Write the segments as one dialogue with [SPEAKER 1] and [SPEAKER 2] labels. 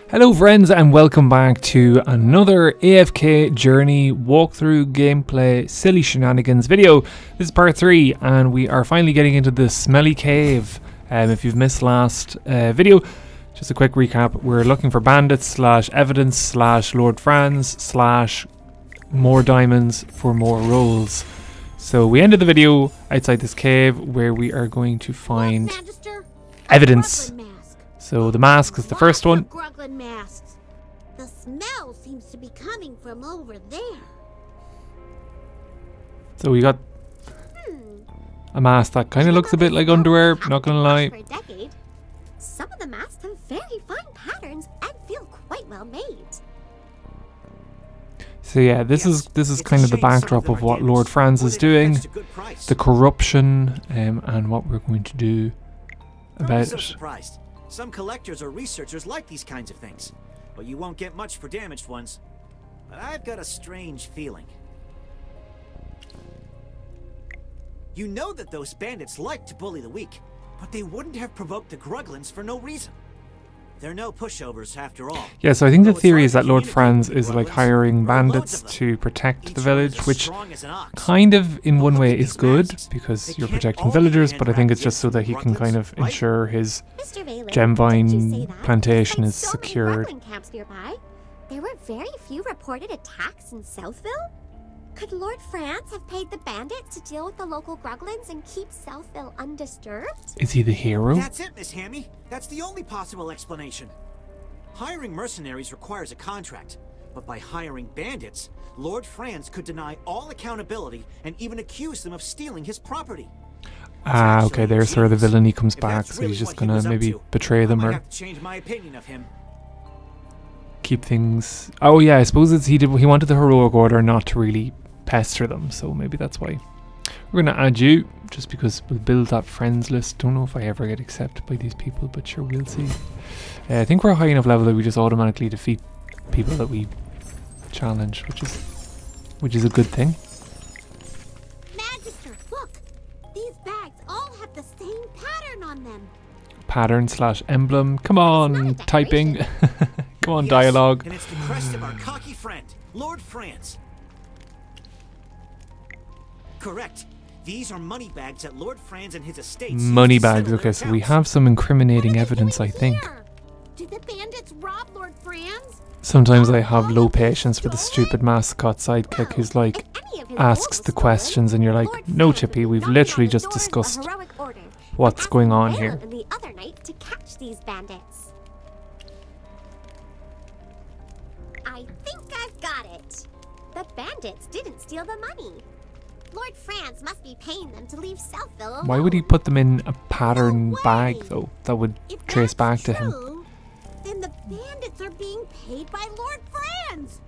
[SPEAKER 1] Hello friends and welcome back to another AFK Journey walkthrough gameplay silly shenanigans video. This is part 3 and we are finally getting into the smelly cave. If you've missed last video, just a quick recap. We're looking for bandits slash evidence slash Lord Franz slash more diamonds for more rolls. So we ended the video outside this cave where we are going to find evidence. So the mask is the first one.
[SPEAKER 2] Masks. The smell seems to be coming from over there.
[SPEAKER 1] So we got a mask that kind of looks a bit like underwear, not gonna lie.
[SPEAKER 2] For a decade, some of the masks have very fine patterns and feel quite well made.
[SPEAKER 1] So yeah, this is kind of the backdrop of what Lord Franz is doing, the corruption, and what we're going to do about it.
[SPEAKER 3] Some collectors or researchers like these kinds of things, but you won't get much for damaged ones. But I've got a strange feeling. You know that those bandits like to bully the weak, but they wouldn't have provoked the Gruglins for no reason. They're no pushovers after all.
[SPEAKER 1] Yeah, so I think the theory is that Lord Franz is like hiring bandits to protect the village, which kind of in one way is good because you're protecting villagers, but I think it's just so that he can kind of ensure his gemvine plantation is secured.
[SPEAKER 2] There were very few reported attacks in Southville. Could Lord Franz have paid the bandits to deal with the local Gruglins and keep Southville undisturbed?
[SPEAKER 1] Is he the hero?
[SPEAKER 3] That's it, Miss Hammy. That's the only possible explanation. Hiring mercenaries requires a contract, but by hiring bandits, Lord Franz could deny all accountability and even accuse them of stealing his property.
[SPEAKER 1] Ah, okay, there's where the villainy comes back, so he's just gonna maybe betray them or
[SPEAKER 3] change my opinion of him.
[SPEAKER 1] Keep things... Oh yeah, I suppose it's he wanted the heroic order not to really pester them, so maybe that's why. We're gonna add you just because we'll build that friends list. Don't know if I ever get accepted by these people, but sure, we'll see. I think we're a high enough level that we just automatically defeat people that we challenge, which is a good thing.
[SPEAKER 2] Magister, look! These bags all have the same pattern on them.
[SPEAKER 1] Pattern slash emblem. Come on, typing. Come on, dialogue.
[SPEAKER 3] And it's the crest of our cocky friend, Lord Franz. Correct. These are money bags at Lord Franz and his estate.
[SPEAKER 1] Money bags, okay, so we have some incriminating evidence, I think.
[SPEAKER 2] Did the bandits rob Lord Franz?
[SPEAKER 1] Sometimes I have low patience for the stupid mascot sidekick who's like, asks the questions and you're like, no Chippy, we've literally just discussed what's going on here.
[SPEAKER 2] The other night to catch these bandits. I think I've got it. The bandits didn't steal the money. Lord Franz must be paying them to leave Southville alone.
[SPEAKER 1] Why would he put them in a pattern bag though? That would trace back to him.
[SPEAKER 2] Then the bandits are being paid by Lord Franz.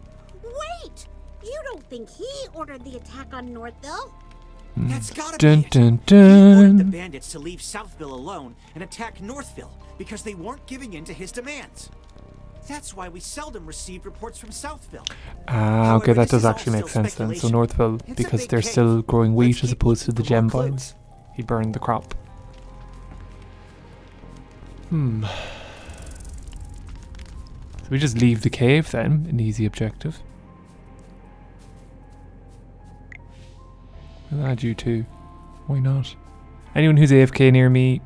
[SPEAKER 2] Wait, you don't think he ordered the attack on Northville?
[SPEAKER 3] That's gotta
[SPEAKER 1] dun,
[SPEAKER 3] be it.
[SPEAKER 1] dun,
[SPEAKER 3] He ordered the
[SPEAKER 1] dun.
[SPEAKER 3] bandits to leave Southville alone and attack Northville because they weren't giving in to his demands. That's why we seldom received reports from Southville.
[SPEAKER 1] Ah, okay, that does actually make sense then. So Northville, because they're still growing wheat as opposed to the gemvines, he burned the crop. So we just leave the cave then, an easy objective. I'll add you too. Why not? Anyone who's AFK near me,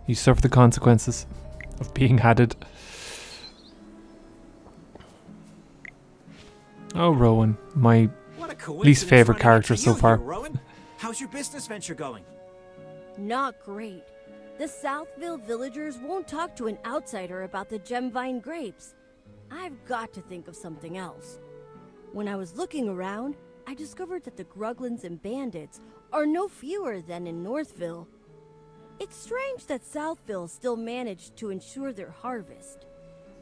[SPEAKER 1] you suffer the consequences of being added. Oh, Rowan, my least favorite character so far.
[SPEAKER 3] Rowan, how's your business venture going?
[SPEAKER 4] Not great. The Southville villagers won't talk to an outsider about the gemvine grapes. I've got to think of something else. When I was looking around, I discovered that the Gruglins and bandits are no fewer than in Northville. It's strange that Southville still managed to ensure their harvest,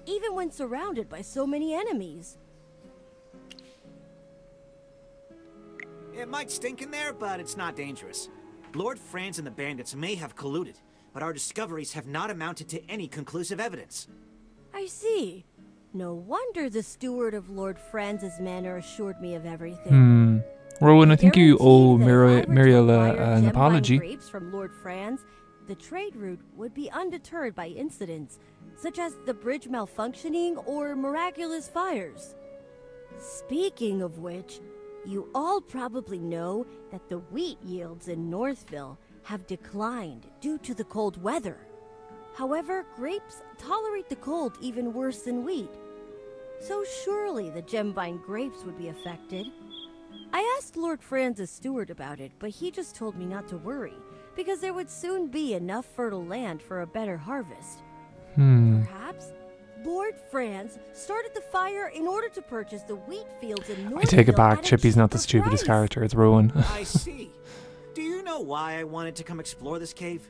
[SPEAKER 4] even when surrounded by so many enemies.
[SPEAKER 3] It might stink in there, but it's not dangerous. Lord Franz and the bandits may have colluded, but our discoveries have not amounted to any conclusive evidence.
[SPEAKER 4] I see. No wonder the steward of Lord Franz's manor assured me of everything.
[SPEAKER 1] Rowan, I think you owe Mirael an apology.
[SPEAKER 4] Grapes from Lord Franz, the trade route would be undeterred by incidents such as the bridge malfunctioning or miraculous fires. Speaking of which, you all probably know that the wheat yields in Northville have declined due to the cold weather. However, grapes tolerate the cold even worse than wheat, so surely the Gemvine grapes would be affected. I asked Lord Franz's steward about it, but he just told me not to worry, because there would soon be enough fertile land for a better harvest. Perhaps Lord Franz started the fire in order to purchase the wheat fields in Northville.
[SPEAKER 1] I take it back,
[SPEAKER 4] at a
[SPEAKER 1] Chippy's not the
[SPEAKER 4] cheaper
[SPEAKER 1] stupidest
[SPEAKER 4] price.
[SPEAKER 1] character, it's Rowan.
[SPEAKER 3] I see. Do you know why I wanted to come explore this cave?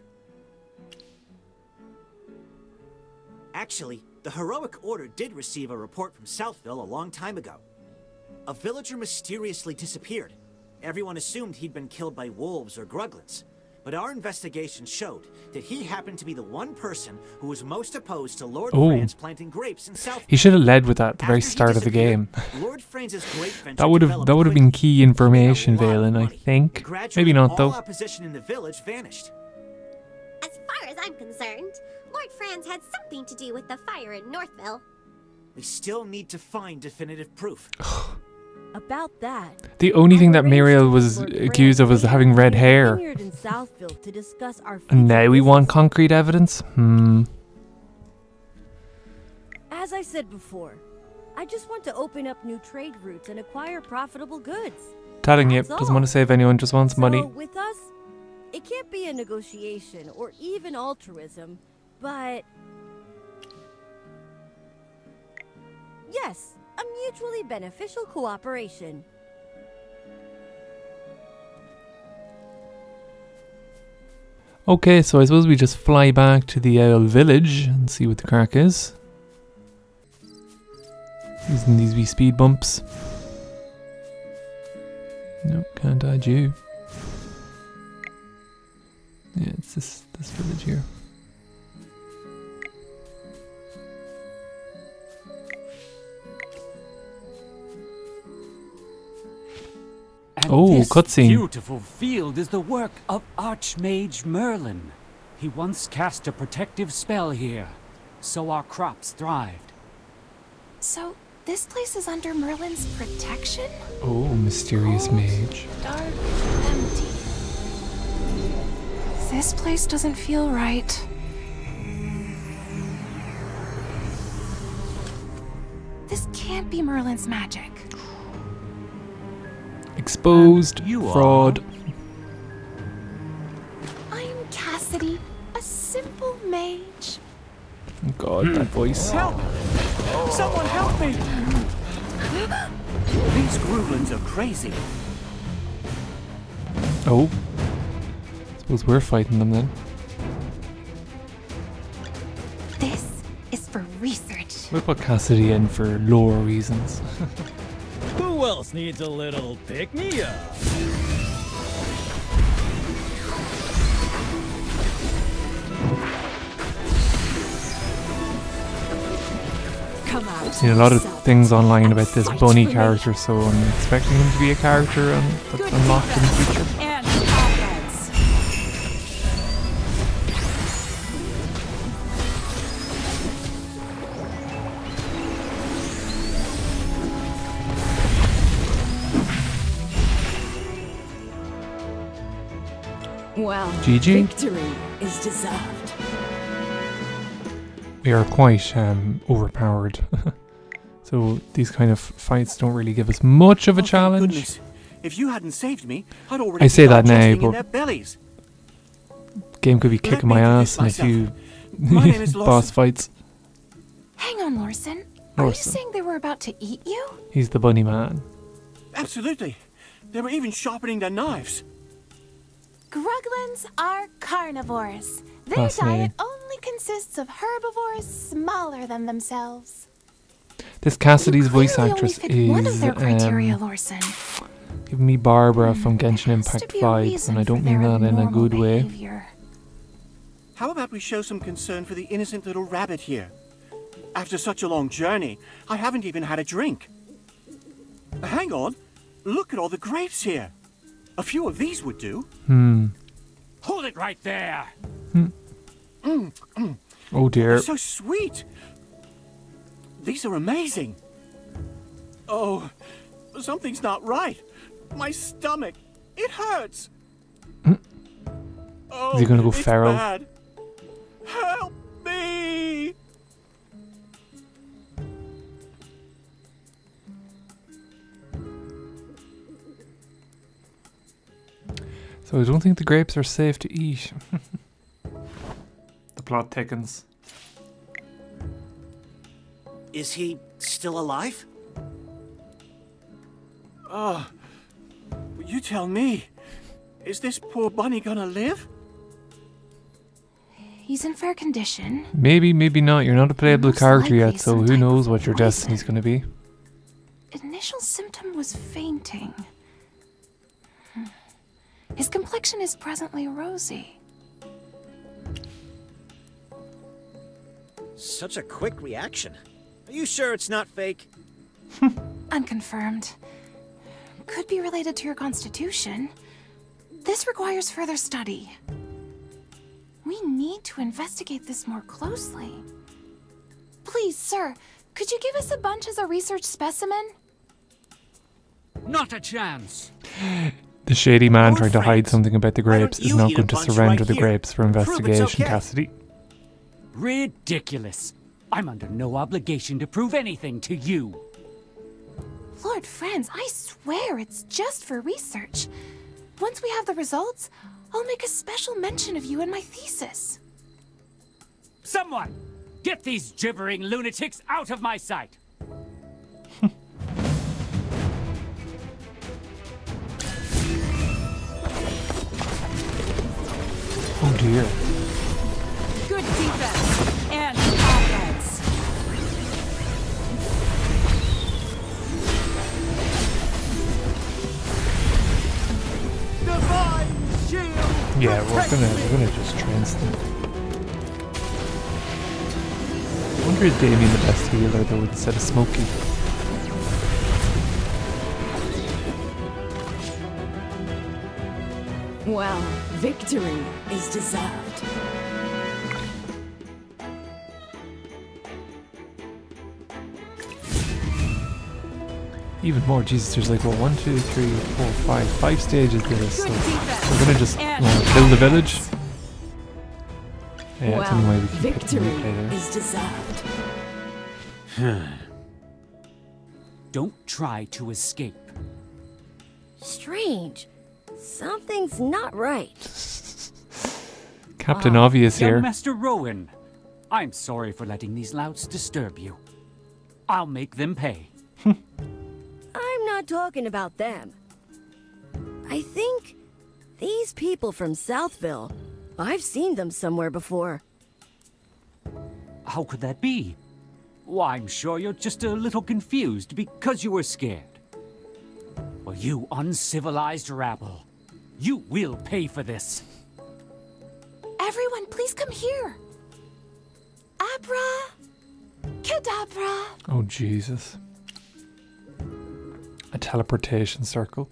[SPEAKER 3] Actually, the Heroic Order did receive a report from Southville a long time ago. A villager mysteriously disappeared. Everyone assumed he'd been killed by wolves or gruglins. But our investigation showed that he happened to be the one person who was most opposed to Lord Franz planting grapes in Southville.
[SPEAKER 1] He should have led with that at the very
[SPEAKER 3] After he
[SPEAKER 1] start of the game.
[SPEAKER 3] disappeared, Lord Franz's grape venture
[SPEAKER 1] That would have
[SPEAKER 3] developed
[SPEAKER 1] been
[SPEAKER 3] quickly.
[SPEAKER 1] key
[SPEAKER 3] He made a
[SPEAKER 1] information,
[SPEAKER 3] lot of
[SPEAKER 1] Valen, I
[SPEAKER 3] money.
[SPEAKER 1] think.
[SPEAKER 3] Gradually,
[SPEAKER 1] Maybe not
[SPEAKER 3] all
[SPEAKER 1] though.
[SPEAKER 3] opposition in the village vanished.
[SPEAKER 2] As far as I'm concerned, Lord Franz had something to do with the fire in Northville.
[SPEAKER 3] We still need to find definitive proof.
[SPEAKER 4] About that,
[SPEAKER 1] The only thing that
[SPEAKER 4] I've arranged
[SPEAKER 1] Mirael
[SPEAKER 4] to
[SPEAKER 1] was
[SPEAKER 4] Lord
[SPEAKER 1] accused of
[SPEAKER 4] Franz
[SPEAKER 1] was having red
[SPEAKER 4] in a
[SPEAKER 1] hair.
[SPEAKER 4] vineyard in Southville to discuss our
[SPEAKER 1] And now
[SPEAKER 4] future
[SPEAKER 1] we want
[SPEAKER 4] business.
[SPEAKER 1] concrete evidence?
[SPEAKER 4] As I said before, I just want to open up new trade routes and acquire profitable goods.
[SPEAKER 1] Telling you,
[SPEAKER 4] That's
[SPEAKER 1] doesn't
[SPEAKER 4] all.
[SPEAKER 1] want to save anyone, just wants money.
[SPEAKER 4] So with us, it can't be a negotiation or even altruism, but yes, a mutually beneficial cooperation.
[SPEAKER 1] Okay, so I suppose we just fly back to the Owl village and see what the crack is. Using these wee speed bumps. Nope, can't add you. Yeah, it's this village here.
[SPEAKER 5] And
[SPEAKER 1] Oh,
[SPEAKER 5] this
[SPEAKER 1] cutscene.
[SPEAKER 5] beautiful field is the work of Archmage Merlin. He once cast a protective spell here, so our crops thrived.
[SPEAKER 6] So, this place is under Merlin's protection?
[SPEAKER 1] Oh, mysterious
[SPEAKER 6] Cold,
[SPEAKER 1] mage.
[SPEAKER 6] Dark, empty. This place doesn't feel right. This can't be Merlin's magic.
[SPEAKER 1] Exposed.
[SPEAKER 5] And you
[SPEAKER 1] Fraud.
[SPEAKER 6] I'm Cassidy, a simple mage.
[SPEAKER 1] Oh God, that voice.
[SPEAKER 3] Help! Someone help me! These grublins are crazy.
[SPEAKER 1] Oh. Suppose we're fighting them then.
[SPEAKER 6] This is for research.
[SPEAKER 1] We'll put Cassidy in for lore reasons.
[SPEAKER 7] Who else needs a little pick-me-up?
[SPEAKER 6] Come out.
[SPEAKER 1] Seen a lot of things online about this bunny character, so I'm expecting him to be a character that's unlocked in the future.
[SPEAKER 6] And offense. Well,
[SPEAKER 1] GG.
[SPEAKER 6] victory is deserved.
[SPEAKER 1] We are quite overpowered. So these kind of fights don't really give us much of a
[SPEAKER 3] Oh, thank
[SPEAKER 1] challenge.
[SPEAKER 3] goodness. If you hadn't saved me, I'd already
[SPEAKER 1] I say
[SPEAKER 3] be
[SPEAKER 1] that now,
[SPEAKER 3] digesting in
[SPEAKER 1] but-
[SPEAKER 3] their bellies.
[SPEAKER 1] Game could be
[SPEAKER 3] Let
[SPEAKER 1] kicking
[SPEAKER 3] me
[SPEAKER 1] my
[SPEAKER 3] introduce
[SPEAKER 1] ass in a few
[SPEAKER 3] My name is
[SPEAKER 1] boss
[SPEAKER 3] Lawson.
[SPEAKER 1] fights.
[SPEAKER 6] Hang on, Lawson. Are you
[SPEAKER 1] Lawson.
[SPEAKER 6] saying they were about to eat you?
[SPEAKER 1] He's the bunny man.
[SPEAKER 3] Absolutely. They were even sharpening their knives.
[SPEAKER 6] Gruglins are carnivores. Their
[SPEAKER 1] Fascinating.
[SPEAKER 6] diet only consists of herbivores smaller than themselves.
[SPEAKER 1] This Cassidy's
[SPEAKER 6] You
[SPEAKER 1] voice
[SPEAKER 6] clearly only
[SPEAKER 1] actress
[SPEAKER 6] fit one of their criteria,
[SPEAKER 1] is
[SPEAKER 6] Lawson.
[SPEAKER 1] giving me Barbara from Genshin
[SPEAKER 6] There has to
[SPEAKER 1] Impact
[SPEAKER 6] be a
[SPEAKER 1] vibes,
[SPEAKER 6] reason
[SPEAKER 1] and I
[SPEAKER 6] for
[SPEAKER 1] don't mean
[SPEAKER 6] their
[SPEAKER 1] that in a
[SPEAKER 6] abnormal
[SPEAKER 1] good way.
[SPEAKER 6] behavior.
[SPEAKER 3] How about we show some concern for the innocent little rabbit here? After such a long journey, I haven't even had a drink. Hang on. Look at all the grapes here. A few of these would do.
[SPEAKER 5] Hold it right there!
[SPEAKER 1] Oh dear.
[SPEAKER 8] They're so sweet. These are amazing. Oh, something's not right. My stomach, it hurts. Oh,
[SPEAKER 1] Is he gonna go
[SPEAKER 8] it's
[SPEAKER 1] feral?
[SPEAKER 8] bad. Help me!
[SPEAKER 1] So I don't think the grapes are safe to eat. The plot thickens.
[SPEAKER 3] Is he still alive?
[SPEAKER 8] Oh, you tell me. Is this poor bunny gonna live?
[SPEAKER 6] He's in fair condition.
[SPEAKER 1] Maybe, maybe not. You're not a playable
[SPEAKER 6] Most
[SPEAKER 1] character
[SPEAKER 6] likely
[SPEAKER 1] yet, so
[SPEAKER 6] some
[SPEAKER 1] who
[SPEAKER 6] type
[SPEAKER 1] knows
[SPEAKER 6] of
[SPEAKER 1] what your
[SPEAKER 6] poison.
[SPEAKER 1] destiny's going to be.
[SPEAKER 6] Initial symptom was fainting. His complexion is presently rosy.
[SPEAKER 3] Such a quick reaction. Are you sure it's not fake?
[SPEAKER 6] Unconfirmed. Could be related to your constitution. This requires further study. We need to investigate this more closely. Please, sir, could you give us a bunch as a research specimen?
[SPEAKER 5] Not a chance.
[SPEAKER 1] The shady man
[SPEAKER 3] Lord
[SPEAKER 1] trying to hide
[SPEAKER 3] Franz,
[SPEAKER 1] something about the
[SPEAKER 3] why
[SPEAKER 1] grapes
[SPEAKER 3] don't
[SPEAKER 1] is
[SPEAKER 3] you
[SPEAKER 1] not
[SPEAKER 3] eat a
[SPEAKER 1] going to
[SPEAKER 3] bunch
[SPEAKER 1] surrender
[SPEAKER 3] right
[SPEAKER 1] the
[SPEAKER 3] here?
[SPEAKER 1] grapes for
[SPEAKER 3] Prove it's
[SPEAKER 1] investigation,
[SPEAKER 3] okay.
[SPEAKER 1] Cassidy.
[SPEAKER 5] Ridiculous. I'm under no obligation to prove anything to you.
[SPEAKER 6] Lord Franz, I swear it's just for research. Once we have the results, I'll make a special mention of you in my thesis.
[SPEAKER 5] Someone, get these gibbering lunatics out of my sight.
[SPEAKER 1] Oh dear.
[SPEAKER 4] Good defense and offense.
[SPEAKER 8] Divine shield!
[SPEAKER 1] Yeah, we're gonna just trance them. I wonder is Damien the best healer though instead of Smokey?
[SPEAKER 4] Well, victory is deserved.
[SPEAKER 1] Even more, Jesus, there's like, well, 1, 2, 3, 4, 5 stages to this, so
[SPEAKER 4] Good defense
[SPEAKER 1] we're gonna just
[SPEAKER 4] and
[SPEAKER 1] build the village.
[SPEAKER 4] offense.
[SPEAKER 1] Yeah, it's the only way we keep getting
[SPEAKER 4] victory
[SPEAKER 1] replay there.
[SPEAKER 4] is deserved.
[SPEAKER 5] Don't try to escape.
[SPEAKER 4] Strange. Something's not right.
[SPEAKER 1] Captain Obvious
[SPEAKER 5] Young
[SPEAKER 1] here.
[SPEAKER 5] Master Rowan, I'm sorry for letting these louts disturb you. I'll make them pay.
[SPEAKER 4] I'm not talking about them. I think these people from Southville, I've seen them somewhere before.
[SPEAKER 5] How could that be? Why, I'm sure you're just a little confused because you were scared. Well, you uncivilized rabble. You will pay for this.
[SPEAKER 6] Everyone, please come here. Abra, Kedabra.
[SPEAKER 1] Oh Jesus. A teleportation circle.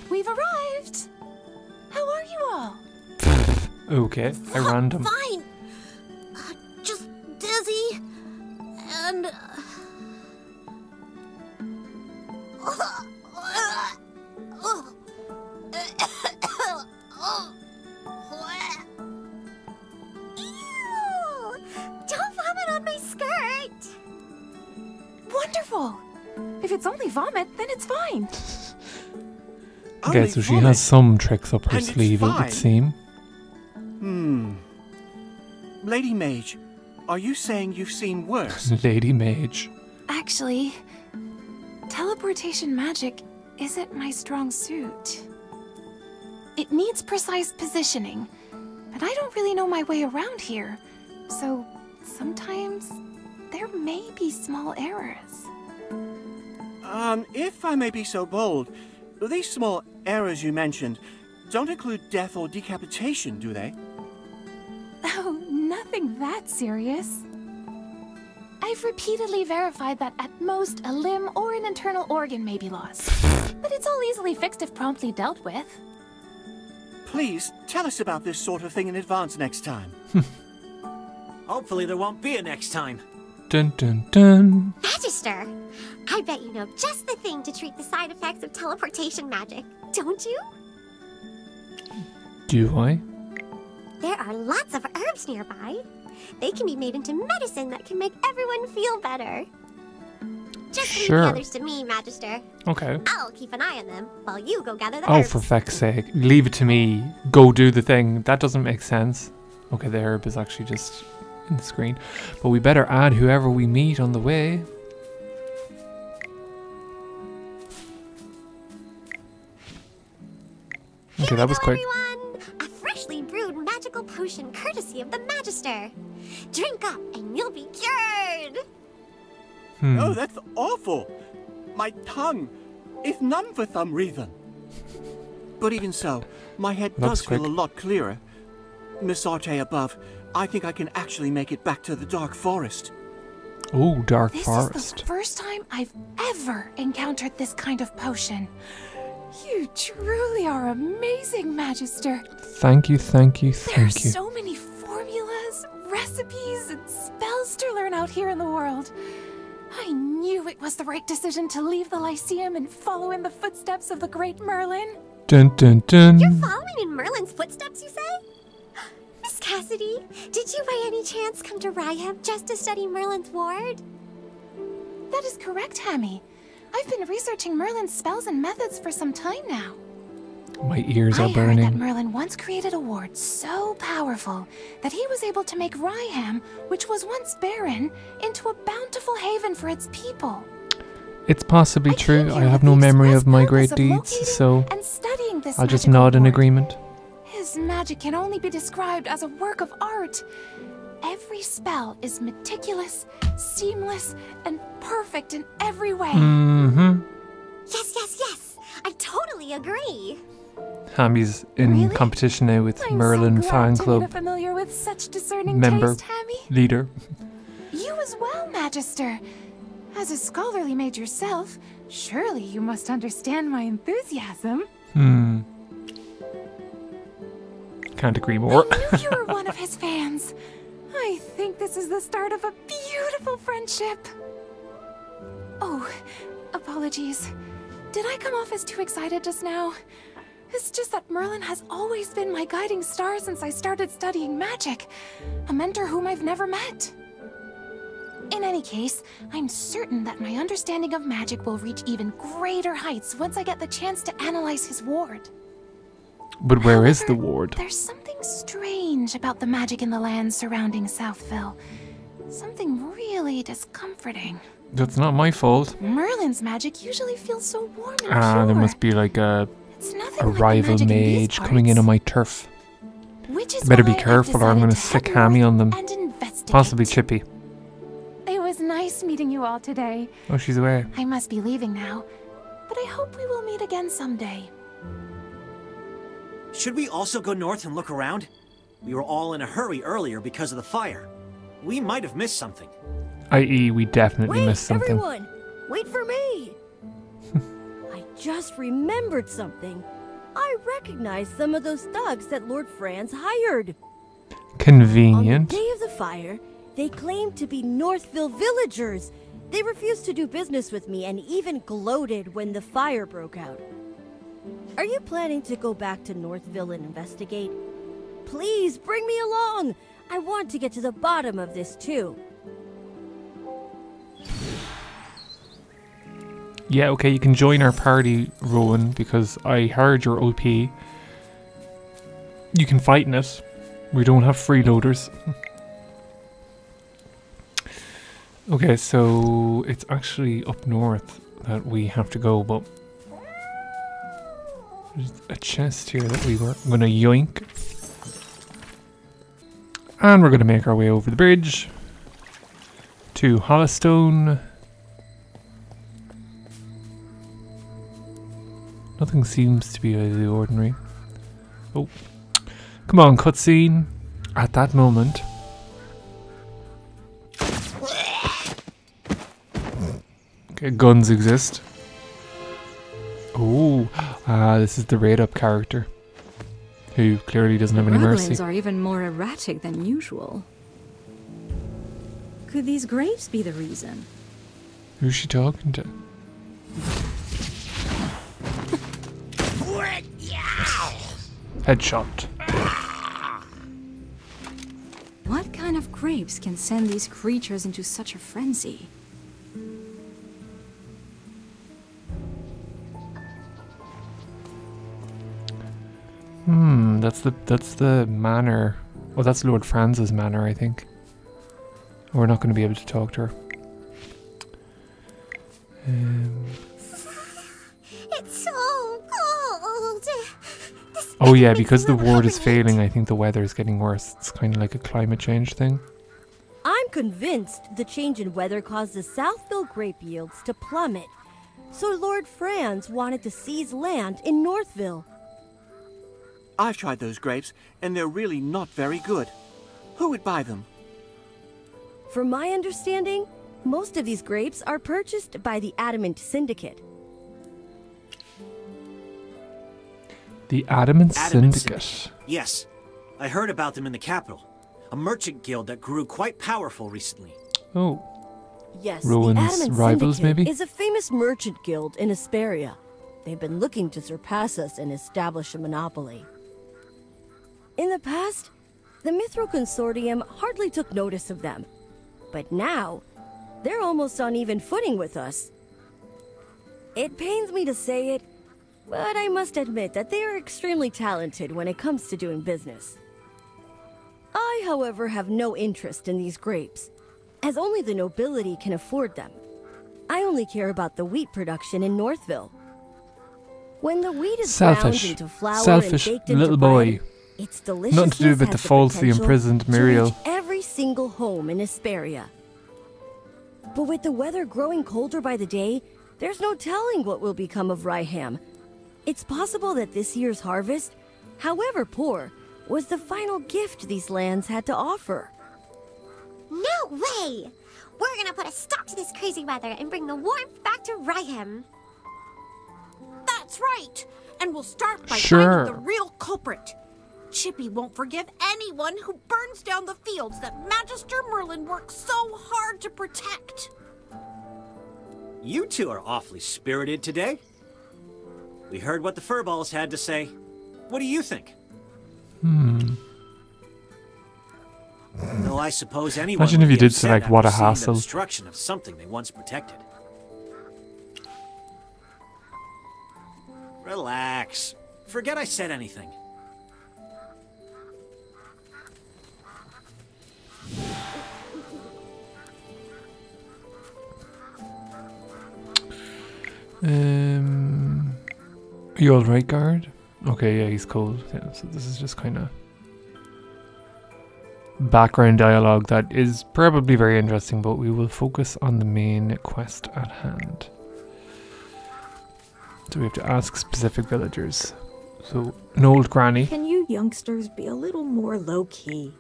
[SPEAKER 6] We've arrived. How are you all?
[SPEAKER 1] Okay, a random.
[SPEAKER 2] Fine. Just dizzy. And... Ew! Don't vomit on my skirt!
[SPEAKER 6] Wonderful. If it's only vomit, then it's fine.
[SPEAKER 1] Okay,
[SPEAKER 8] Only
[SPEAKER 1] so she
[SPEAKER 8] vomit.
[SPEAKER 1] has some tricks up her
[SPEAKER 8] And it's
[SPEAKER 1] sleeve, it
[SPEAKER 8] fine.
[SPEAKER 1] would seem.
[SPEAKER 8] Lady Mage, are you saying you've seen worse?
[SPEAKER 1] Lady Mage.
[SPEAKER 6] Actually, teleportation magic isn't my strong suit. It needs precise positioning, but I don't really know my way around here, so sometimes there may be small errors.
[SPEAKER 8] If I may be so bold, these small errors you mentioned don't include death or decapitation, do they?
[SPEAKER 6] Oh, nothing that serious. I I've repeatedly verified that at most a limb or an internal organ may be lost. But it's all easily fixed if promptly dealt with.
[SPEAKER 8] Please, tell us about this sort of thing in advance next time.
[SPEAKER 3] Hopefully there won't be a next time.
[SPEAKER 1] Dun dun dun.
[SPEAKER 2] Magister, I bet you know just the thing to treat the side effects of teleportation magic, don't you?
[SPEAKER 1] Do I?
[SPEAKER 2] There are lots of herbs nearby. They can be made into medicine that can make everyone feel better. Just leave
[SPEAKER 1] Sure.
[SPEAKER 2] the others to me, Magister.
[SPEAKER 1] Okay.
[SPEAKER 2] I'll keep an eye on them while you go gather the
[SPEAKER 1] Oh,
[SPEAKER 2] herbs.
[SPEAKER 1] for feck's sake. Leave it to me. Go do the thing. That doesn't make sense. Okay, the herb is actually just in the screen. But we better add whoever we meet on the way. Okay, that was quick.
[SPEAKER 2] Everyone, a freshly brewed magical potion courtesy of the Magister. Drink up and you'll be cured.
[SPEAKER 8] Oh, that's awful. My tongue. If none for thumb reason. But even so, my head
[SPEAKER 1] That was
[SPEAKER 8] does feel
[SPEAKER 1] quick.
[SPEAKER 8] a lot clearer. Miss Arte above, I think I can actually make it back to the Dark Forest.
[SPEAKER 1] Oh, Dark
[SPEAKER 6] This is
[SPEAKER 1] Forest.
[SPEAKER 6] the first time I've ever encountered this kind of potion. You truly are amazing, Magister.
[SPEAKER 1] Thank you, thank you,
[SPEAKER 6] There are
[SPEAKER 1] thank you.
[SPEAKER 6] so many formulas, recipes, and spells to learn out here in the world. I knew it was the right decision to leave the Lyceum and follow in the footsteps of the great Merlin.
[SPEAKER 1] Dun dun dun.
[SPEAKER 2] You're following in Merlin's footsteps, you say? Miss Cassidy, did you by any chance come to Ryham just to study Merlin's ward?
[SPEAKER 6] That is correct, Hammy. I've been researching Merlin's spells and methods for some time now.
[SPEAKER 1] My ears
[SPEAKER 6] I
[SPEAKER 1] are
[SPEAKER 6] heard that
[SPEAKER 1] burning.
[SPEAKER 6] Merlin once created a ward so powerful that he was able to make Ryham, which was once barren, into a bountiful haven for its people.
[SPEAKER 1] It's possibly
[SPEAKER 6] I came
[SPEAKER 1] true.
[SPEAKER 6] here
[SPEAKER 1] I
[SPEAKER 6] with
[SPEAKER 1] have
[SPEAKER 6] the
[SPEAKER 1] no memory
[SPEAKER 6] express
[SPEAKER 1] of my
[SPEAKER 6] purpose
[SPEAKER 1] great
[SPEAKER 6] of
[SPEAKER 1] deeds,
[SPEAKER 6] locating
[SPEAKER 1] so
[SPEAKER 6] and studying this
[SPEAKER 1] I'll just
[SPEAKER 6] magical
[SPEAKER 1] nod in
[SPEAKER 6] ward.
[SPEAKER 1] agreement.
[SPEAKER 6] His magic can only be described as a work of art. Every spell is meticulous, seamless, and perfect in every way.
[SPEAKER 1] Mm-hmm.
[SPEAKER 2] Yes, yes, yes. I totally agree.
[SPEAKER 1] Hammy's in
[SPEAKER 6] Really?
[SPEAKER 1] competition now with
[SPEAKER 6] I'm
[SPEAKER 1] Merlin
[SPEAKER 6] so glad
[SPEAKER 1] fan
[SPEAKER 6] to meet a
[SPEAKER 1] club
[SPEAKER 6] familiar with such discerning
[SPEAKER 1] member
[SPEAKER 6] taste, Hammy.
[SPEAKER 1] leader.
[SPEAKER 6] You as well, Magister. As a scholarly mage yourself, surely you must understand my enthusiasm.
[SPEAKER 1] Can't agree more.
[SPEAKER 6] I knew you were one of his fans. I think this is the start of a beautiful friendship. Oh, apologies. Did I come off as too excited just now? It's just that Merlin has always been my guiding star since I started studying magic. A mentor whom I've never met. In any case, I'm certain that my understanding of magic will reach even greater heights once I get the chance to analyze his ward.
[SPEAKER 1] But where is the
[SPEAKER 6] However,
[SPEAKER 1] ward?
[SPEAKER 6] There's something strange about the magic in the lands surrounding Southville. Something really discomforting.
[SPEAKER 1] That's not my fault.
[SPEAKER 6] Merlin's magic usually feels so warm and
[SPEAKER 1] Ah,
[SPEAKER 6] pure.
[SPEAKER 1] there must be like a
[SPEAKER 6] It's nothing
[SPEAKER 1] a
[SPEAKER 6] like the
[SPEAKER 1] rival
[SPEAKER 6] magic in these
[SPEAKER 1] mage coming in
[SPEAKER 6] parts.
[SPEAKER 1] on my turf.
[SPEAKER 6] Which is
[SPEAKER 1] Better
[SPEAKER 6] why
[SPEAKER 1] be
[SPEAKER 6] I've
[SPEAKER 1] careful or I'm
[SPEAKER 6] decided
[SPEAKER 1] gonna
[SPEAKER 6] to
[SPEAKER 1] sick
[SPEAKER 6] head
[SPEAKER 1] Hammy
[SPEAKER 6] north
[SPEAKER 1] on them.
[SPEAKER 6] and investigate.
[SPEAKER 1] Possibly Chippy.
[SPEAKER 6] It was nice meeting you all today.
[SPEAKER 1] Oh, she's away.
[SPEAKER 6] I must be leaving now, but I hope we will meet again someday.
[SPEAKER 3] Should we also go north and look around? We were all in a hurry earlier because of the fire. We might have missed something.
[SPEAKER 1] I.e., we definitely
[SPEAKER 4] Wait,
[SPEAKER 1] missed something.
[SPEAKER 4] everyone! Wait for me! I just remembered something. I recognize some of those thugs that Lord Franz hired. On the
[SPEAKER 1] Convenient.
[SPEAKER 4] day of the fire, they claimed to be Northville villagers. They refused to do business with me and even gloated when the fire broke out. Are you planning to go back to Northville and investigate? Please bring me along! I want to get to the bottom of this too.
[SPEAKER 1] Yeah, okay, you can join our party, Rowan, because I heard your OP. You can fight in it. We don't have freeloaders. Okay, so it's actually up north that we have to go, but there's a chest here that we were gonna yoink. And we're gonna make our way over the bridge to Hollowstone. Nothing seems to be out of the ordinary. Oh. Come on, cutscene. At that moment. Okay, guns exist. Oh, this is the raid up character, who clearly doesn't have any mercy.
[SPEAKER 9] Gruglins are even more erratic than usual. Could these grapes be the reason?
[SPEAKER 1] Who's she talking to? Headshot.
[SPEAKER 9] What kind of grapes can send these creatures into such a frenzy?
[SPEAKER 1] That's the manor. Well, that's Lord Franz's manor, I think. We're not going to be able to talk to her.
[SPEAKER 2] It's so cold.
[SPEAKER 1] Oh yeah, because the ward is failing, I think the weather is getting worse. It's kind of like a climate change thing.
[SPEAKER 4] I'm convinced the change in weather caused the Southville grape yields to plummet. So Lord Franz wanted to seize land in Northville.
[SPEAKER 8] I've tried those grapes, and they're really not very good. Who would buy them?
[SPEAKER 4] From my understanding, most of these grapes are purchased by the Adamant Syndicate.
[SPEAKER 1] The Adamant Syndicate.
[SPEAKER 3] Yes, I heard about them in the capital. A merchant guild that grew quite powerful recently.
[SPEAKER 1] Oh.
[SPEAKER 4] Yes,
[SPEAKER 1] Rowan's
[SPEAKER 4] the Adamant
[SPEAKER 1] rivals,
[SPEAKER 4] Syndicate
[SPEAKER 1] maybe?
[SPEAKER 4] is a famous merchant guild in Asperia. They've been looking to surpass us and establish a monopoly. In the past, the Mithril Consortium hardly took notice of them. But now, they're almost on even footing with us. It pains me to say it, but I must admit that they are extremely talented when it comes to doing business. I, however, have no interest in these grapes, as only the nobility can afford them. I only care about the wheat production in Northville. When the wheat is ground into flour and baked into
[SPEAKER 1] little
[SPEAKER 4] bread,
[SPEAKER 1] boy.
[SPEAKER 4] its deliciousness
[SPEAKER 1] Nothing to do with the
[SPEAKER 4] has
[SPEAKER 1] falsely
[SPEAKER 4] potential
[SPEAKER 1] imprisoned
[SPEAKER 4] to
[SPEAKER 1] Mirael.
[SPEAKER 4] reach every single home in Asperia. But with the weather growing colder by the day, there's no telling what will become of Ryham. It's possible that this year's harvest, however poor, was the final gift these lands had to offer.
[SPEAKER 2] No way! We're gonna put a stop to this crazy weather and bring the warmth back to Ryham.
[SPEAKER 10] That's right! And we'll start by
[SPEAKER 1] Sure.
[SPEAKER 10] finding the real culprit. Chippy won't forgive anyone who burns down the fields that Magister Merlin worked so hard to protect.
[SPEAKER 3] You two are awfully spirited today. We heard what the furballs had to say. What do you think? Though I suppose anyone
[SPEAKER 1] Imagine
[SPEAKER 3] would
[SPEAKER 1] if you
[SPEAKER 3] be
[SPEAKER 1] did
[SPEAKER 3] upset
[SPEAKER 1] select what a
[SPEAKER 3] after seeing the
[SPEAKER 1] hassle.
[SPEAKER 3] destruction of something they once protected. Relax. Forget I said anything.
[SPEAKER 1] Are you alright, guard? Okay, yeah, he's cold. Yeah, so this is just kind of background dialogue that is probably very interesting, but we will focus on the main quest at hand. So we have to ask specific villagers. So, an old granny.
[SPEAKER 11] Can you youngsters be a little more low-key?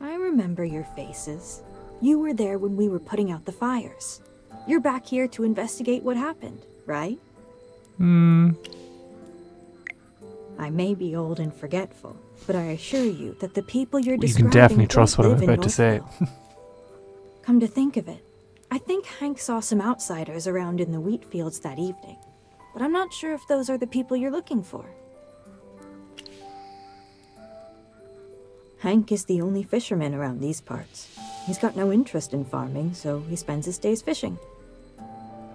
[SPEAKER 11] I remember your faces. You were there when we were putting out the fires. You're back here to investigate what happened, right? I may be old and forgetful, but I assure you that the people you're describing
[SPEAKER 1] You can definitely trust
[SPEAKER 11] don't
[SPEAKER 1] what I'm
[SPEAKER 11] live in
[SPEAKER 1] about to say.
[SPEAKER 11] Northville. Come to think of it, I think Hank saw some outsiders around in the wheat fields that evening, but I'm not sure if those are the people you're looking for. Hank is the only fisherman around these parts. He's got no interest in farming, so he spends his days fishing.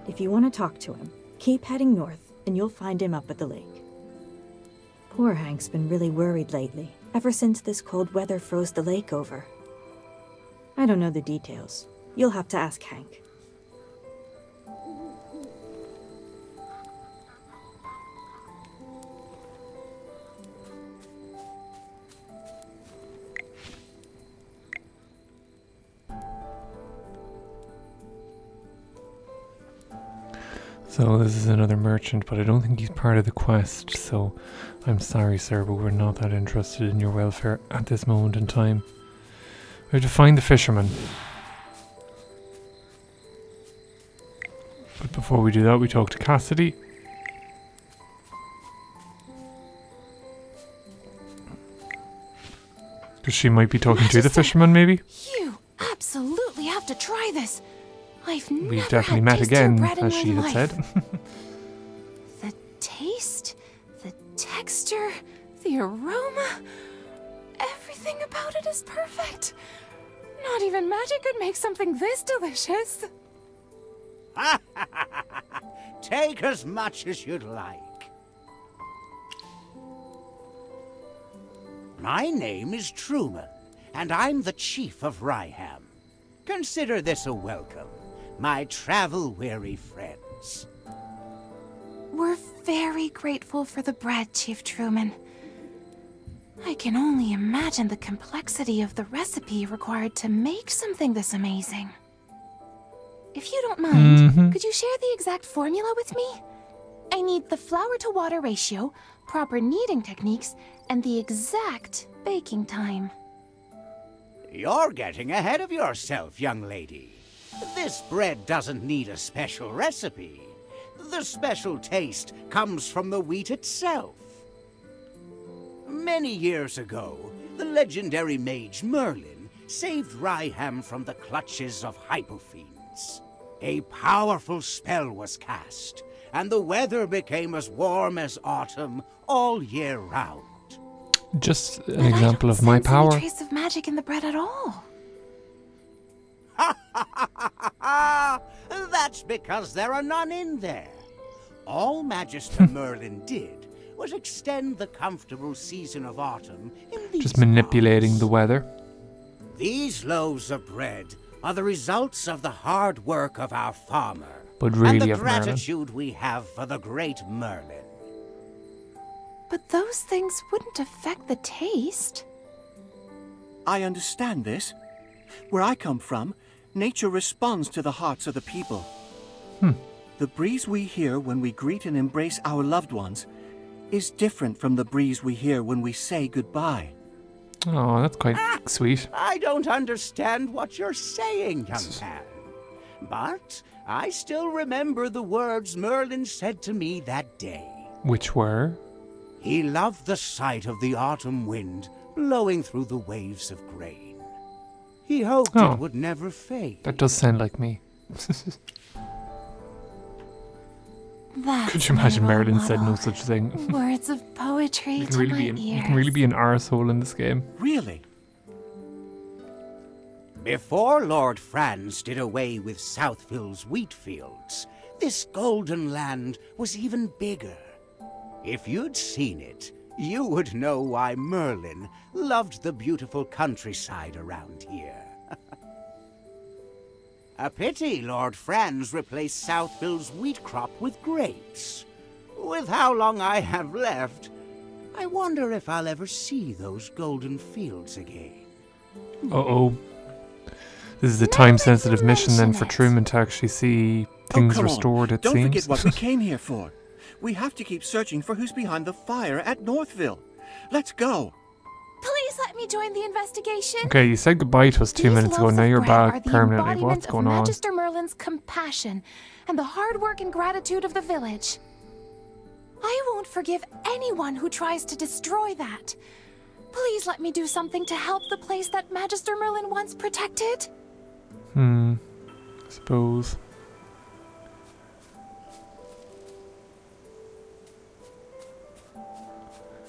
[SPEAKER 11] If you want to talk to him, keep heading north, and you'll find him up at the lake. Poor Hank's been really worried lately, ever since this cold weather froze the lake over. I don't know the details. You'll have to ask Hank.
[SPEAKER 1] So this is another merchant, but I don't think he's part of the quest, so I'm sorry, sir, but we're not that interested in your welfare at this moment in time. We have to find the fisherman. Before we do that, we talk to Cassidy. Because she might be talking to the fisherman, maybe?
[SPEAKER 6] You absolutely have to try this. I've never
[SPEAKER 1] We've definitely
[SPEAKER 6] had
[SPEAKER 1] met
[SPEAKER 6] tastier
[SPEAKER 1] again,
[SPEAKER 6] bread in
[SPEAKER 1] as
[SPEAKER 6] my
[SPEAKER 1] she had
[SPEAKER 6] life.
[SPEAKER 1] said.
[SPEAKER 6] The taste, the texture, the aroma, everything about it is perfect. Not even magic could make something this delicious.
[SPEAKER 12] Take as much as you'd like. My name is Truman, and I'm the chief of Ryham. Consider this a welcome, my travel-weary friends.
[SPEAKER 6] We're very grateful for the bread, Chief Truman. I can only imagine the complexity of the recipe required to make something this amazing. If you don't mind, could you share the exact formula with me? I need the flour-to-water ratio, proper kneading techniques, and the exact baking time.
[SPEAKER 12] You're getting ahead of yourself, young lady. This bread doesn't need a special recipe. The special taste comes from the wheat itself. Many years ago, the legendary mage Merlin saved Ryham from the clutches of hypofiends. A powerful spell was cast, and the weather became as warm as autumn all year round.
[SPEAKER 1] Just an example of my power.
[SPEAKER 6] Any trace of magic in the bread at all?
[SPEAKER 12] That's because there are none in there. All Magister Merlin did was extend the comfortable season of autumn in these
[SPEAKER 1] Just manipulating
[SPEAKER 12] parts.
[SPEAKER 1] the weather.
[SPEAKER 12] These loaves of bread are the results of the hard work of our farmer,
[SPEAKER 1] But really
[SPEAKER 12] and the
[SPEAKER 1] of Merlin.
[SPEAKER 12] gratitude we have for the great Merlin.
[SPEAKER 6] But those things wouldn't affect the taste.
[SPEAKER 8] I understand this. Where I come from, nature responds to the hearts of the people. The breeze we hear when we greet and embrace our loved ones is different from the breeze we hear when we say goodbye.
[SPEAKER 1] Oh, that's quite sweet.
[SPEAKER 12] I don't understand what you're saying, young man. But I still remember the words Merlin said to me that day.
[SPEAKER 1] Which were?
[SPEAKER 12] He loved the sight of the autumn wind blowing through the waves of grain. He hoped it would never fade.
[SPEAKER 1] That does sound like me.
[SPEAKER 6] That's
[SPEAKER 1] Could you imagine
[SPEAKER 6] my role
[SPEAKER 1] Merlin said no
[SPEAKER 6] model.
[SPEAKER 1] such thing?
[SPEAKER 6] Words of poetry
[SPEAKER 1] You
[SPEAKER 6] to
[SPEAKER 1] can really
[SPEAKER 6] my
[SPEAKER 1] be
[SPEAKER 6] ears.
[SPEAKER 1] you can really be an arsehole in this game.
[SPEAKER 8] Really?
[SPEAKER 12] Before Lord Franz did away with Southville's wheat fields, this golden land was even bigger. If you'd seen it, you would know why Merlin loved the beautiful countryside around here. A pity Lord Franz replaced Southville's wheat crop with grapes. With how long I have left, I wonder if I'll ever see those golden fields again.
[SPEAKER 1] Uh-oh. This is a time-sensitive mission then for Truman to actually see things
[SPEAKER 8] come on.
[SPEAKER 1] restored, it
[SPEAKER 8] Don't
[SPEAKER 1] seems.
[SPEAKER 8] forget what we came here for. We have to keep searching for who's behind the fire at Northville. Let's go.
[SPEAKER 6] Please let me join the investigation.
[SPEAKER 1] Okay, you said goodbye to us 2 minutes ago, now you're back permanently. What's going on?
[SPEAKER 6] Magister Merlin's compassion and the hard work and gratitude of the village. I won't forgive anyone who tries to destroy that. Please let me do something to help the place that Magister Merlin once protected.
[SPEAKER 1] I suppose.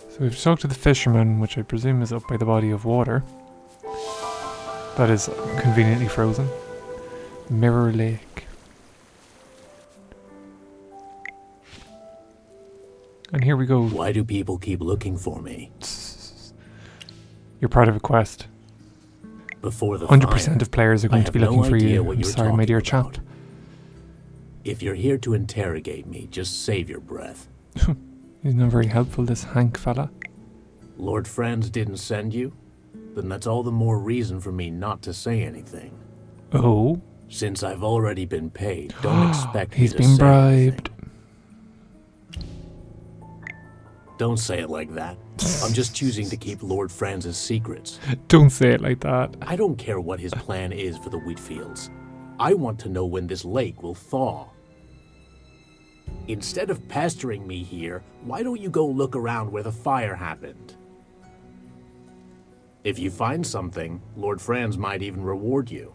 [SPEAKER 1] So we've talked to the fisherman, which I presume is up by the body of water. That is conveniently frozen. Mirror Lake. And here we go.
[SPEAKER 7] Why do people keep looking for me?
[SPEAKER 1] You're part of a quest.
[SPEAKER 7] Before the
[SPEAKER 1] 100% of players are going to be looking for you. I'm sorry, my dear chap.
[SPEAKER 7] If you're here to interrogate me, just save your breath.
[SPEAKER 1] He's not very helpful, this Hank fella.
[SPEAKER 7] Lord Franz didn't send you? Then that's all the more reason for me not to say anything.
[SPEAKER 1] Oh?
[SPEAKER 7] Since I've already been paid, don't expect me
[SPEAKER 1] He's
[SPEAKER 7] to
[SPEAKER 1] been
[SPEAKER 7] say
[SPEAKER 1] bribed.
[SPEAKER 7] Don't say it like that. I'm just choosing to keep Lord Franz's secrets.
[SPEAKER 1] Don't say it like that.
[SPEAKER 7] I don't care what his plan is for the wheat fields. I want to know when this lake will thaw. Instead of pestering me here, why don't you go look around where the fire happened? If you find something, Lord Franz might even reward you.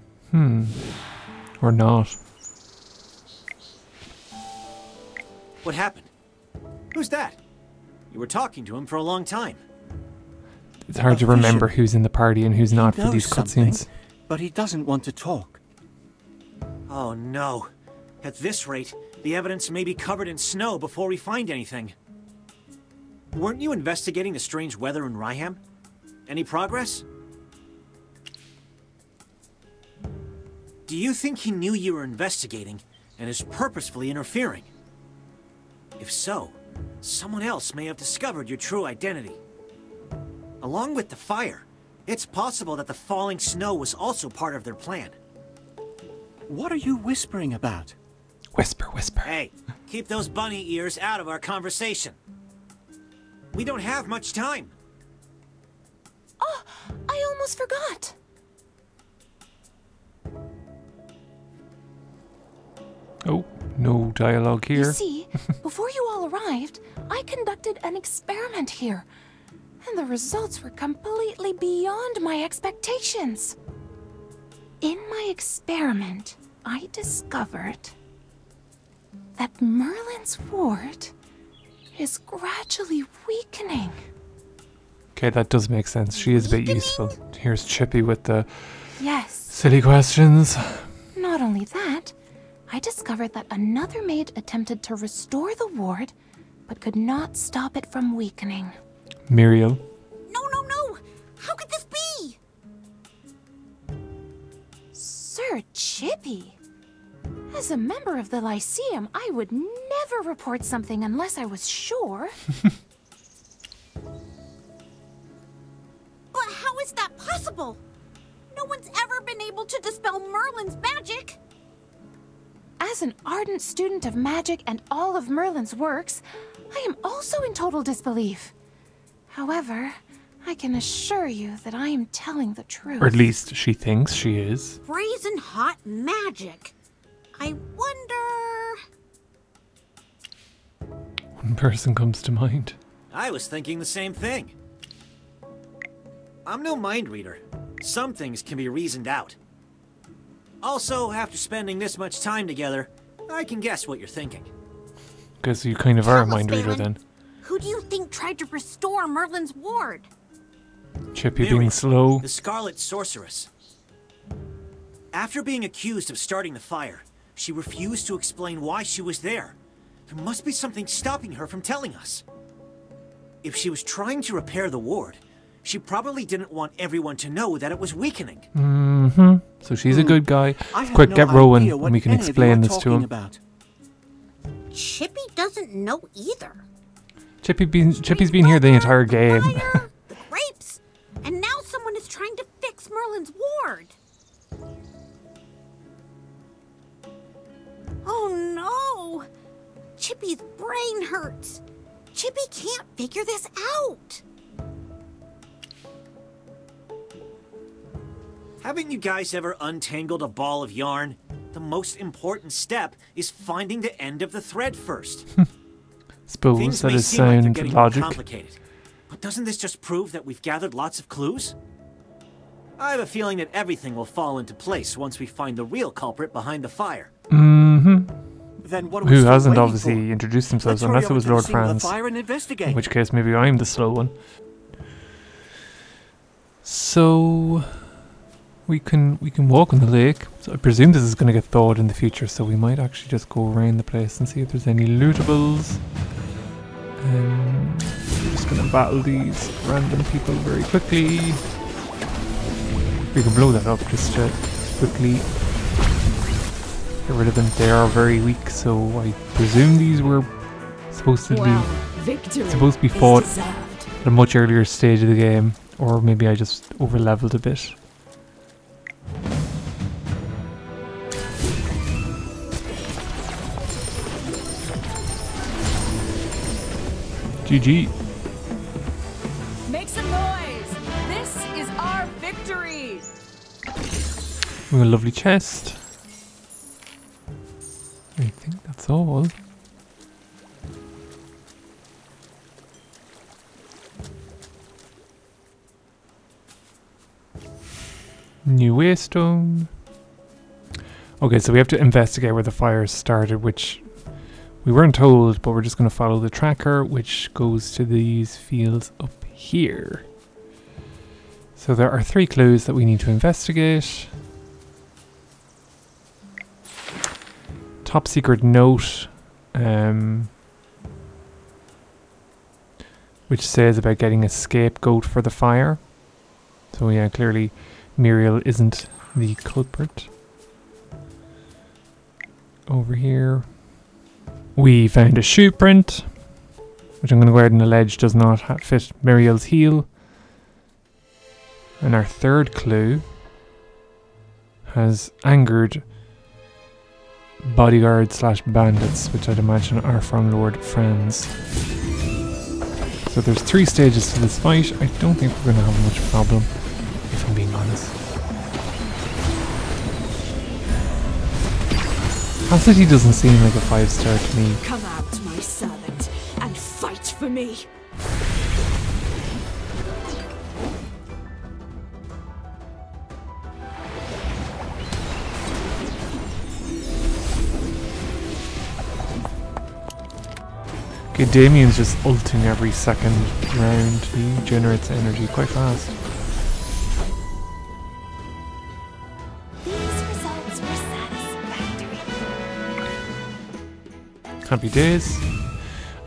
[SPEAKER 1] Or not.
[SPEAKER 3] What happened? Who's that? You were talking to him for a long time.
[SPEAKER 1] It's hard to remember who's in the party and who's not for these cutscenes.
[SPEAKER 8] But he doesn't want to talk.
[SPEAKER 3] Oh no. At this rate, the evidence may be covered in snow before we find anything. Weren't you investigating the strange weather in Ryham? Any progress? Do you think he knew you were investigating and is purposefully interfering? If so, someone else may have discovered your true identity. Along with the fire, it's possible that the falling snow was also part of their plan.
[SPEAKER 8] What are you whispering about?
[SPEAKER 1] Whisper, whisper.
[SPEAKER 3] Hey, keep those bunny ears out of our conversation. We don't have much time.
[SPEAKER 6] Oh, I almost forgot.
[SPEAKER 1] Oh, no dialogue here.
[SPEAKER 6] You see, before you all arrived, I conducted an experiment here. And the results were completely beyond my expectations. In my experiment, I discovered that Merlin's ward is gradually weakening.
[SPEAKER 1] Okay, that does make sense. She is a bit useful. Here's Chippy with the silly questions.
[SPEAKER 6] Not only that, I discovered that another maid attempted to restore the ward, but could not stop it from weakening.
[SPEAKER 1] Mirael.
[SPEAKER 10] No! How could this be?
[SPEAKER 6] Sir Chippy, as a member of the Lyceum, I would never report something unless I was sure.
[SPEAKER 10] But how is that possible? No one's ever been able to dispel Merlin's magic.
[SPEAKER 6] As an ardent student of magic and all of Merlin's works, I am also in total disbelief. However, I can assure you that I am telling the truth.
[SPEAKER 1] Or at least she thinks she is.
[SPEAKER 10] Brazen hot magic. I wonder...
[SPEAKER 1] One person comes to mind.
[SPEAKER 3] I was thinking the same thing. I'm no mind reader. Some things can be reasoned out. Also, after spending this much time together, I can guess what you're thinking.
[SPEAKER 1] Guess you kind of are a mind reader then.
[SPEAKER 10] Who do you think tried to restore Merlin's ward?
[SPEAKER 1] Chippy being slow.
[SPEAKER 3] The Scarlet Sorceress. After being accused of starting the fire, she refused to explain why she was there. There must be something stopping her from telling us. If she was trying to repair the ward, she probably didn't want everyone to know that it was weakening.
[SPEAKER 1] So she's a good guy. Quick, get Rowan and we can explain this to him.
[SPEAKER 10] Chippy doesn't know either.
[SPEAKER 1] Chippy's been here the entire game.
[SPEAKER 10] The grapes! And now someone is trying to fix Merlin's ward. Oh no! Chippy's brain hurts. Chippy can't figure this out.
[SPEAKER 3] Haven't you guys ever untangled a ball of yarn? The most important step is finding the end of the thread first.
[SPEAKER 1] Suppose
[SPEAKER 3] Things
[SPEAKER 1] that
[SPEAKER 3] may
[SPEAKER 1] is
[SPEAKER 3] seem like they're
[SPEAKER 1] sound
[SPEAKER 3] getting more
[SPEAKER 1] logic.
[SPEAKER 3] complicated, but doesn't this just prove that we've gathered lots of clues? I have a feeling that everything will fall into place once we find the real culprit behind the fire.
[SPEAKER 8] Then what are we
[SPEAKER 1] Who
[SPEAKER 8] still
[SPEAKER 1] hasn't
[SPEAKER 8] waiting
[SPEAKER 1] obviously
[SPEAKER 8] for?
[SPEAKER 1] introduced themselves,
[SPEAKER 8] Let's hurry
[SPEAKER 1] unless it
[SPEAKER 8] up
[SPEAKER 1] was
[SPEAKER 8] to the
[SPEAKER 1] Lord
[SPEAKER 8] scene of the
[SPEAKER 1] Franz.
[SPEAKER 8] fire and investigate.
[SPEAKER 1] In which case, maybe I'm the slow one. So we can walk on the lake. So I presume this is going to get thawed in the future, so we might actually just go around the place and see if there's any lootables. We're just going to battle these random people very quickly. We can blow that up just to quickly get rid of them. They are very weak, so I presume these were supposed to be fought at a much earlier stage of the game, or maybe I just over leveled a bit. GG.
[SPEAKER 13] Make some noise! This is our victory!
[SPEAKER 1] We have a lovely chest. I think that's all. New waystone. Okay, so we have to investigate where the fire started, which we weren't told, but we're just going to follow the tracker, which goes to these fields up here. So there are 3 clues that we need to investigate. Top secret note, which says about getting a scapegoat for the fire. So yeah, clearly Mirael isn't the culprit. Over here we found a shoe print, which I'm going to go ahead and allege does not fit Mirael's heel. And our 3rd clue has angered bodyguards / bandits, which I'd imagine are from Lord Franz. So there's 3 stages to this fight. I don't think we're going to have much problem, if I'm being honest. Our city doesn't seem like a 5-star to me.
[SPEAKER 10] Come out, my servant, and fight for me.
[SPEAKER 1] Okay, Damien's just ulting every second round. He generates energy quite fast.
[SPEAKER 6] These results were satisfactory.
[SPEAKER 1] Happy days.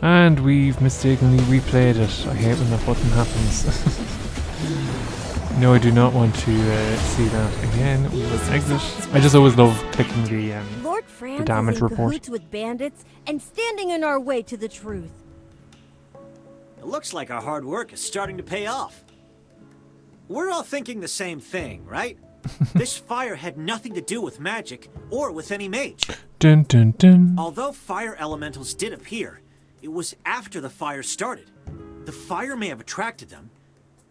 [SPEAKER 1] And we've mistakenly replayed it. I hate when that button happens. No, I do not want to see that again. We will exit. I just always love clicking the
[SPEAKER 4] Lord Franz
[SPEAKER 1] damage
[SPEAKER 4] is in
[SPEAKER 1] report.
[SPEAKER 4] cahoots with bandits and standing in our way to the truth.
[SPEAKER 3] It looks like our hard work is starting to pay off. We're all thinking the same thing, right? This fire had nothing to do with magic or with any mage.
[SPEAKER 1] Dun dun dun.
[SPEAKER 3] Although fire elementals did appear, it was after the fire started. The fire may have attracted them.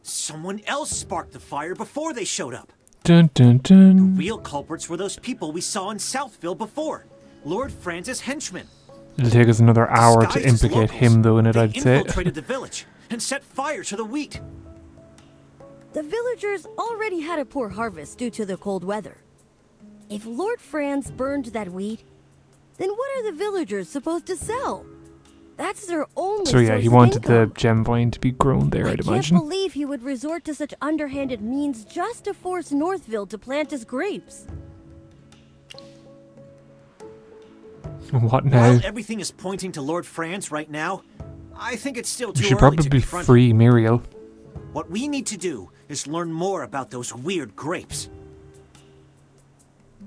[SPEAKER 3] Someone else sparked the fire before they showed up.
[SPEAKER 1] Dun dun dun.
[SPEAKER 3] The real culprits were those people we saw in Southville before. Lord Franz's henchmen.
[SPEAKER 1] It'll take us another hour to
[SPEAKER 3] Disguised as
[SPEAKER 1] implicate
[SPEAKER 3] locals,
[SPEAKER 1] him though in it,
[SPEAKER 3] they
[SPEAKER 1] I'd say.
[SPEAKER 3] infiltrated the village and set fire to the wheat.
[SPEAKER 4] The villagers already had a poor harvest due to the cold weather. If Lord Franz burned that wheat, then what are the villagers supposed to sell? That's their only
[SPEAKER 1] So yeah,
[SPEAKER 4] source
[SPEAKER 1] he
[SPEAKER 4] of
[SPEAKER 1] wanted the
[SPEAKER 4] income.
[SPEAKER 1] Gemvine to be grown there, I'd
[SPEAKER 4] I
[SPEAKER 1] imagine.
[SPEAKER 4] can't believe he would resort to such underhanded means just to force Northville to plant his grapes.
[SPEAKER 1] What now?
[SPEAKER 3] While everything is pointing to Lord Franz right now, I think it's still
[SPEAKER 1] We
[SPEAKER 3] too
[SPEAKER 1] should
[SPEAKER 3] early to
[SPEAKER 1] probably
[SPEAKER 3] confront
[SPEAKER 1] free Mirael.
[SPEAKER 3] What we need to do is learn more about those weird grapes.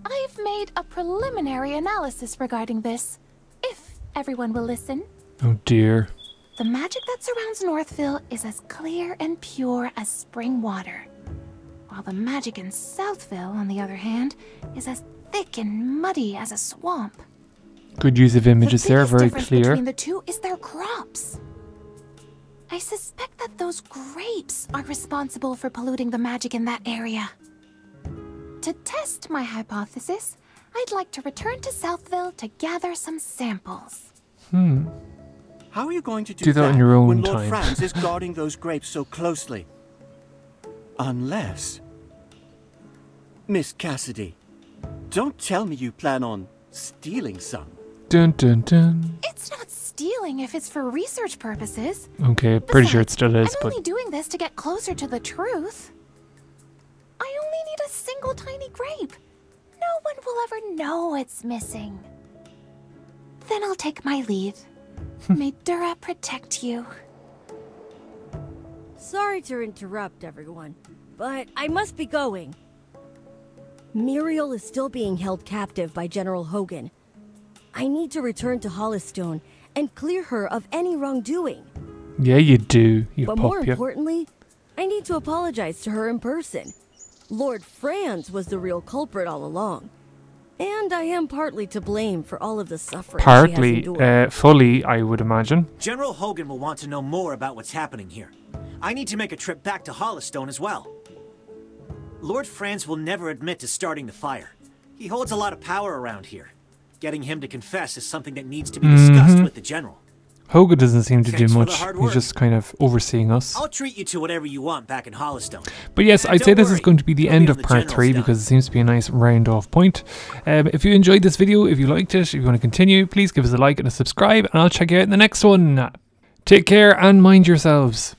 [SPEAKER 6] I've made a preliminary analysis regarding this, if everyone will listen.
[SPEAKER 1] Oh dear.
[SPEAKER 6] The magic that surrounds Northville is as clear and pure as spring water, while the magic in Southville, on the other hand, is as thick and muddy as a swamp.
[SPEAKER 1] Good use of images there,
[SPEAKER 6] The
[SPEAKER 1] very
[SPEAKER 6] biggest difference
[SPEAKER 1] clear.
[SPEAKER 6] between the two is their crops. I suspect that those grapes are responsible for polluting the magic in that area. To test my hypothesis, I'd like to return to Southville to gather some samples.
[SPEAKER 8] How are you going to
[SPEAKER 1] Do that on your own
[SPEAKER 8] when Lord
[SPEAKER 1] time.
[SPEAKER 8] Franz is guarding those grapes so closely? Unless... Miss Cassidy, don't tell me you plan on stealing some.
[SPEAKER 1] Dun dun dun.
[SPEAKER 6] It's not stealing if it's for research purposes.
[SPEAKER 1] Okay, pretty sure it still is,
[SPEAKER 6] I'm
[SPEAKER 1] but
[SPEAKER 6] only doing this to get closer to the truth. I only need a single tiny grape. No one will ever know it's missing. Then I'll take my leave. May Dura protect you.
[SPEAKER 4] Sorry to interrupt, everyone, but I must be going. Mirael is still being held captive by General Hogan. I need to return to Hollystone and clear her of any wrongdoing.
[SPEAKER 1] yeah, you do, you
[SPEAKER 4] But more
[SPEAKER 1] pup, yeah.
[SPEAKER 4] importantly, I need to apologize to her in person. Lord Franz was the real culprit all along. And I am partly to blame for all of the suffering she has
[SPEAKER 1] Partly,
[SPEAKER 4] endured.
[SPEAKER 1] fully, I would imagine.
[SPEAKER 3] General Hogan will want to know more about what's happening here. I need to make a trip back to Hollystone as well. Lord Franz will never admit to starting the fire. He holds a lot of power around here. Getting him to confess is something that needs to be discussed with the general.
[SPEAKER 1] Hoga doesn't seem to do
[SPEAKER 3] Thanks for the
[SPEAKER 1] much.
[SPEAKER 3] hard
[SPEAKER 1] He's
[SPEAKER 3] work.
[SPEAKER 1] just kind of overseeing us.
[SPEAKER 3] I'll treat you to whatever you want back in Hollowstone.
[SPEAKER 1] But yes, I'd
[SPEAKER 3] Don't
[SPEAKER 1] say this is
[SPEAKER 3] worry,
[SPEAKER 1] going to be the
[SPEAKER 3] you'll
[SPEAKER 1] end
[SPEAKER 3] be
[SPEAKER 1] of
[SPEAKER 3] on the
[SPEAKER 1] part
[SPEAKER 3] general
[SPEAKER 1] 3
[SPEAKER 3] stuff.
[SPEAKER 1] because it seems to be a nice round off point. If you enjoyed this video, if you liked it, if you want to continue, please give us a like and a subscribe, and I'll check you out in the next one. Take care and mind yourselves.